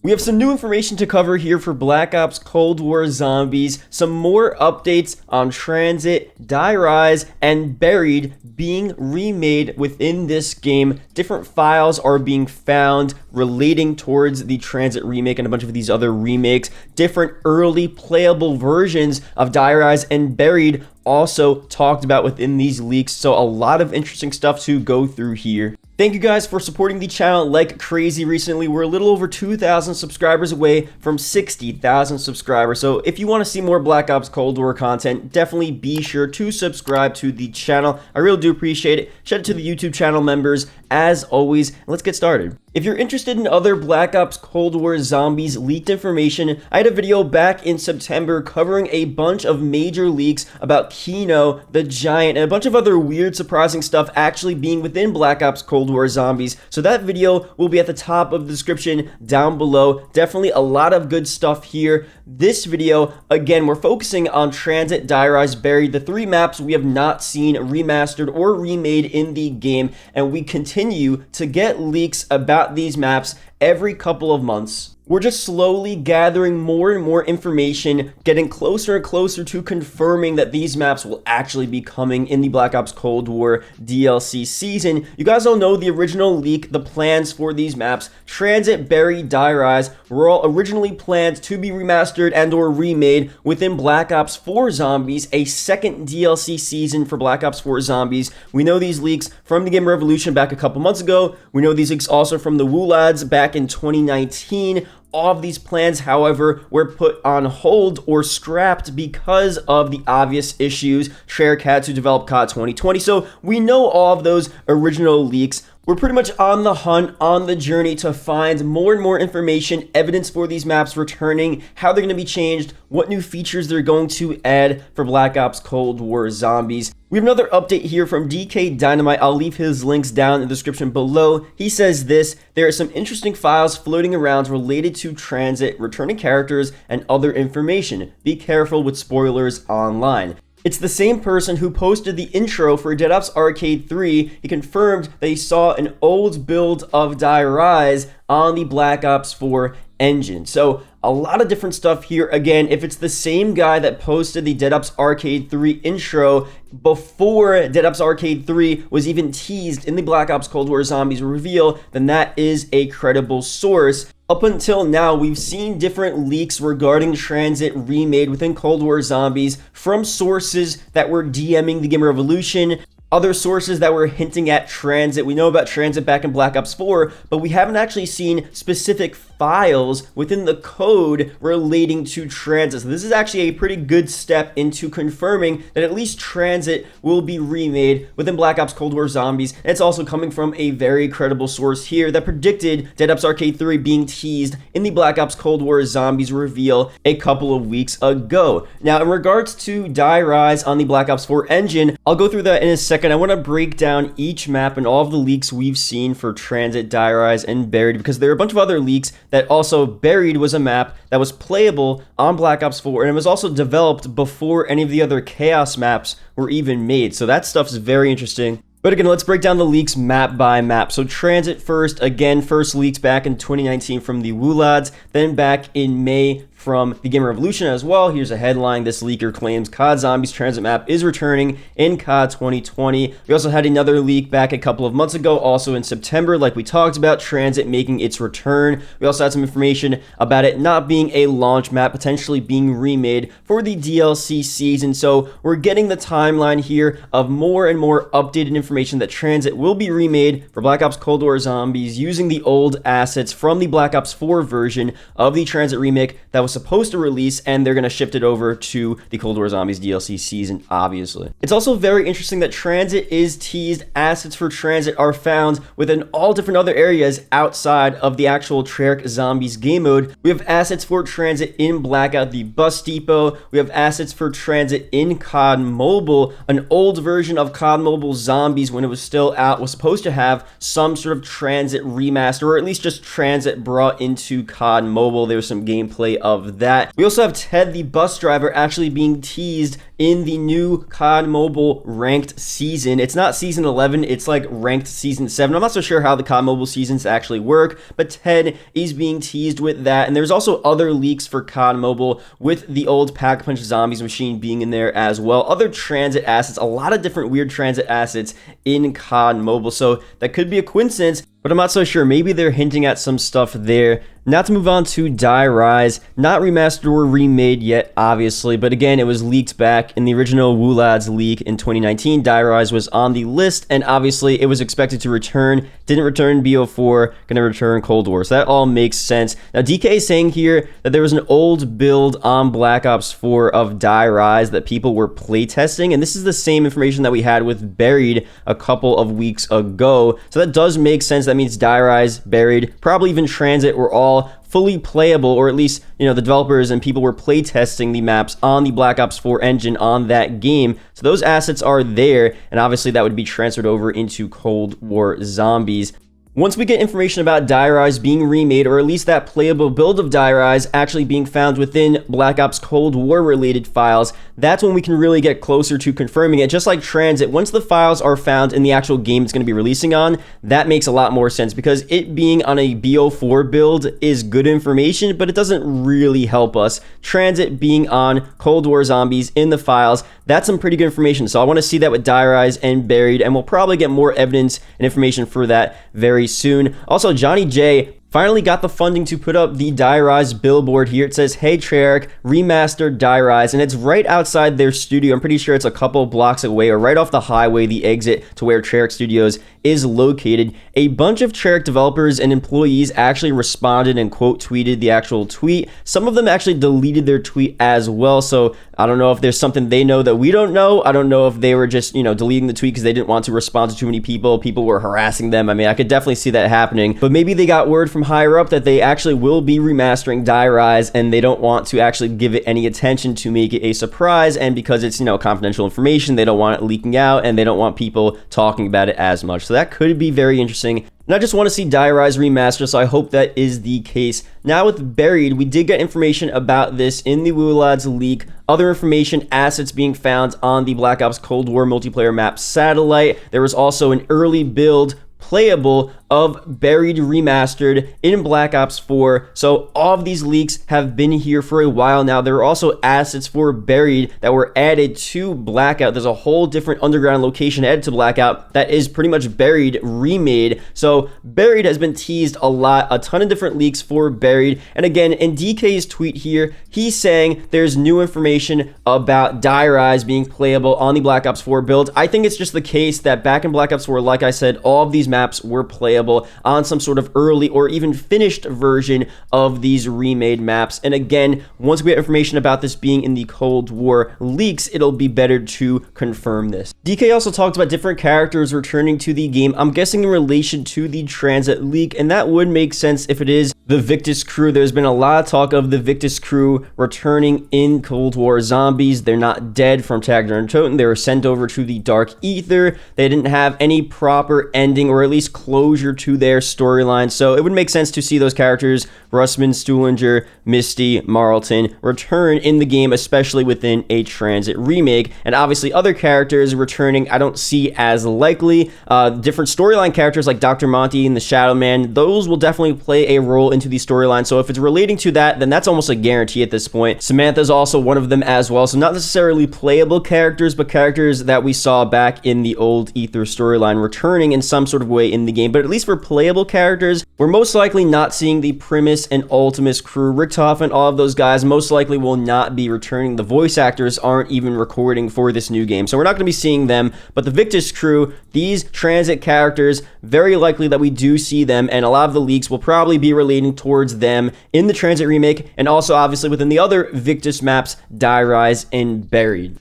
We have some new information to cover here for Black Ops Cold War Zombies, some more updates on Transit, Die Rise, and Buried being remade within this game. Different files are being found relating towards the Transit remake and a bunch of these other remakes. Different early playable versions of Die Rise and Buried also talked about within these leaks, so a lot of interesting stuff to go through here. Thank you guys for supporting the channel like crazy recently. We're a little over 2,000 subscribers away from 60,000 subscribers. So if you want to see more Black Ops Cold War content, definitely be sure to subscribe to the channel. I really do appreciate it. Shout out to the YouTube channel members as always. Let's get started. If you're interested in other Black Ops Cold War Zombies leaked information, I had a video back in September covering a bunch of major leaks about Kino, the Giant, and a bunch of other weird surprising stuff actually being within Black Ops Cold War Zombies. So that video will be at the top of the description down below. Definitely a lot of good stuff here. This video, again, we're focusing on Transit, Die Rise, Buried, the three maps we have not seen remastered or remade in the game, and we continue to get leaks about these maps every couple of months. We're just slowly gathering more and more information, getting closer and closer to confirming that these maps will actually be coming in the Black Ops Cold War DLC season. You guys all know the original leak, the plans for these maps. Transit, Buried, Die Rise were all originally planned to be remastered and or remade within Black Ops 4 Zombies, a second DLC season for Black Ops 4 Zombies. We know these leaks from the Game Revolution back a couple months ago. We know these leaks also from the Woo Lads back in 2019. All of these plans, however, were put on hold or scrapped because of the obvious issues Treyarch had to develop COD 2020. So we know all of those original leaks. We're pretty much on the hunt, on the journey to find more and more information, evidence for these maps returning, how they're going to be changed, what new features they're going to add for Black Ops Cold War Zombies. We have another update here from DK Dynamite. I'll leave his links down in the description below. He says this: there are some interesting files floating around related to Transit, returning characters, and other information. Be careful with spoilers online. It's the same person who posted the intro for Dead Ops Arcade 3. He confirmed that he saw an old build of Die Rise on the Black Ops 4 engine. So a lot of different stuff here. Again, if it's the same guy that posted the Dead Ops Arcade 3 intro before Dead Ops Arcade 3 was even teased in the Black Ops Cold War Zombies reveal, then that is a credible source. Up until now, we've seen different leaks regarding Transit remade within Cold War Zombies from sources that were DMing the Game Revolution, other sources that were hinting at Transit. We know about Transit back in Black Ops 4, but we haven't actually seen specific files within the code relating to Transit. So this is actually a pretty good step into confirming that at least Transit will be remade within Black Ops Cold War Zombies. And it's also coming from a very credible source here that predicted Dead Ops Arcade 3 being teased in the Black Ops Cold War Zombies reveal a couple of weeks ago. Now, in regards to Die Rise on the Black Ops 4 engine, I'll go through that in a second. I want to break down each map and all of the leaks we've seen for Transit, Die Rise, and Buried, because there are a bunch of other leaks that also Buried was a map that was playable on Black Ops 4, and it was also developed before any of the other Chaos maps were even made. So that stuff's very interesting. But again, let's break down the leaks map by map. So Transit first, again, first leaks back in 2019 from the Woo Lads, then back in May from the Game Revolution as well. Here's a headline: this leaker claims COD Zombies Transit map is returning in COD 2020. We also had another leak back a couple of months ago, also in September, like we talked about, Transit making its return. We also had some information about it not being a launch map, potentially being remade for the DLC season. So we're getting the timeline here of more and more updated information that Transit will be remade for Black Ops Cold War Zombies using the old assets from the Black Ops 4 version of the Transit remake that was supposed to release, and they're going to shift it over to the Cold War Zombies DLC season, obviously. It's also very interesting that Transit is teased. Assets for Transit are found within all different other areas outside of the actual Treyarch Zombies game mode. We have assets for Transit in Blackout, the bus depot. We have assets for Transit in COD Mobile. An old version of COD Mobile Zombies, when it was still out, was supposed to have some sort of Transit remaster, or at least just Transit brought into COD Mobile. There was some gameplay of that. We also have Ted, the bus driver, actually being teased in the new COD Mobile ranked season. It's not season 11, it's like ranked season 7. I'm not so sure how the COD Mobile seasons actually work, but 10 is being teased with that. And there's also other leaks for COD Mobile with the old Pack-a-Punch Zombies machine being in there as well. Other transit assets, a lot of different weird transit assets in COD Mobile. So that could be a coincidence, but I'm not so sure. Maybe they're hinting at some stuff there. Now to move on to Die Rise, not remastered or remade yet, obviously, but again, it was leaked back in the original WooLads leak in 2019. Die Rise was on the list, and obviously it was expected to return. Didn't return BO4, gonna return Cold War, so that all makes sense. Now DK is saying here that there was an old build on Black Ops 4 of Die Rise that people were playtesting, and this is the same information that we had with Buried a couple of weeks ago, so that does make sense. That means Die Rise, Buried, probably even Transit were all fully playable, or at least, the developers and people were playtesting the maps on the Black Ops 4 engine on that game. So those assets are there, and obviously that would be transferred over into Cold War Zombies. Once we get information about Die Rise being remade, or at least that playable build of Die Rise actually being found within Black Ops Cold War related files, that's when we can really get closer to confirming it. Just like Transit, once the files are found in the actual game it's going to be releasing on, that makes a lot more sense, because it being on a BO4 build is good information, but it doesn't really help us. Transit being on Cold War Zombies in the files, that's some pretty good information. So I want to see that with Die Rise and Buried, and we'll probably get more evidence and information for that very soon. Also, Johnny J finally got the funding to put up the Die Rise billboard here. It says, "Hey Treyarch, remastered Die Rise," and it's right outside their studio. I'm pretty sure it's a couple blocks away, or right off the highway, the exit to where Treyarch Studios is located. A bunch of Treyarch developers and employees actually responded and quote tweeted the actual tweet. Some of them actually deleted their tweet as well, so I don't know if there's something they know that we don't know. I don't know if they were just, deleting the tweet because they didn't want to respond to too many people. People were harassing them. I mean, I could definitely see that happening, but maybe they got word from higher up that they actually will be remastering Die Rise, and they don't want to actually give it any attention to make it a surprise, and because it's, confidential information, they don't want it leaking out, and they don't want people talking about it as much. So that could be very interesting. And I just want to see Die Rise remastered, so I hope that is the case. Now with Buried, we did get information about this in the WooLads leak. Other information, assets being found on the Black Ops Cold War multiplayer map Satellite. There was also an early build playable of Buried remastered in Black Ops 4. So all of these leaks have been here for a while now. There are also assets for Buried that were added to Blackout. There's a whole different underground location added to Blackout that is pretty much Buried remade. So Buried has been teased a lot, a ton of different leaks for Buried. And again, in DK's tweet here, he's saying there's new information about Die Rise being playable on the Black Ops 4 build. I think it's just the case that back in Black Ops 4, like I said, all of these maps were playable on some sort of early or even finished version of these remade maps. And again, once we get information about this being in the Cold War leaks, it'll be better to confirm this. DK also talked about different characters returning to the game. I'm guessing in relation to the Transit leak, and that would make sense if it is the Victus crew. There's been a lot of talk of the Victus crew returning in Cold War Zombies. They're not dead from Tagner and Toten. They were sent over to the Dark Ether. They didn't have any proper ending, or at least closure to their storyline, so it would make sense to see those characters, Russman, Stuhlinger, Misty, Marlton, return in the game, especially within a Transit remake. And obviously other characters returning I don't see as likely. Different storyline characters like Dr. Monty and the Shadow Man, those will definitely play a role into the storyline, so if it's relating to that, then that's almost a guarantee at this point. Samantha's also one of them as well, so not necessarily playable characters, but characters that we saw back in the old Ether storyline returning in some sort of way in the game. But at least for playable characters, we're most likely not seeing the Primus and Ultimus crew. Richtofen and all of those guys most likely will not be returning. The voice actors aren't even recording for this new game, so we're not going to be seeing them. But the Victus crew, these Transit characters, very likely that we do see them, and a lot of the leaks will probably be relating towards them in the Transit remake, and also obviously within the other Victus maps, Die Rise and Buried.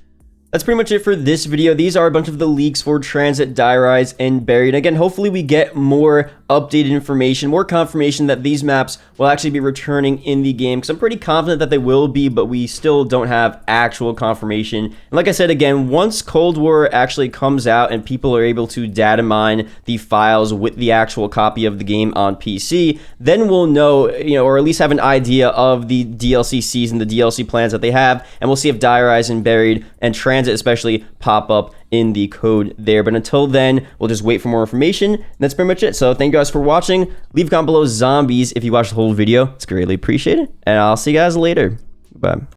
That's pretty much it for this video. These are a bunch of the leaks for Transit, Die Rise, and Buried. Again, hopefully we get more updated information, more confirmation that these maps will actually be returning in the game, because I'm pretty confident that they will be, but we still don't have actual confirmation. And like I said, again, once Cold War actually comes out and people are able to data mine the files with the actual copy of the game on PC, then we'll know, or at least have an idea of the DLC season, the DLC plans that they have, and we'll see if Die Rise and Buried and Transit especially pop up in the code there. But until then, we'll just wait for more information. And that's pretty much it. So thank you guys for watching. Leave a comment below zombies if you watched the whole video. It's greatly appreciated. And I'll see you guys later. Bye.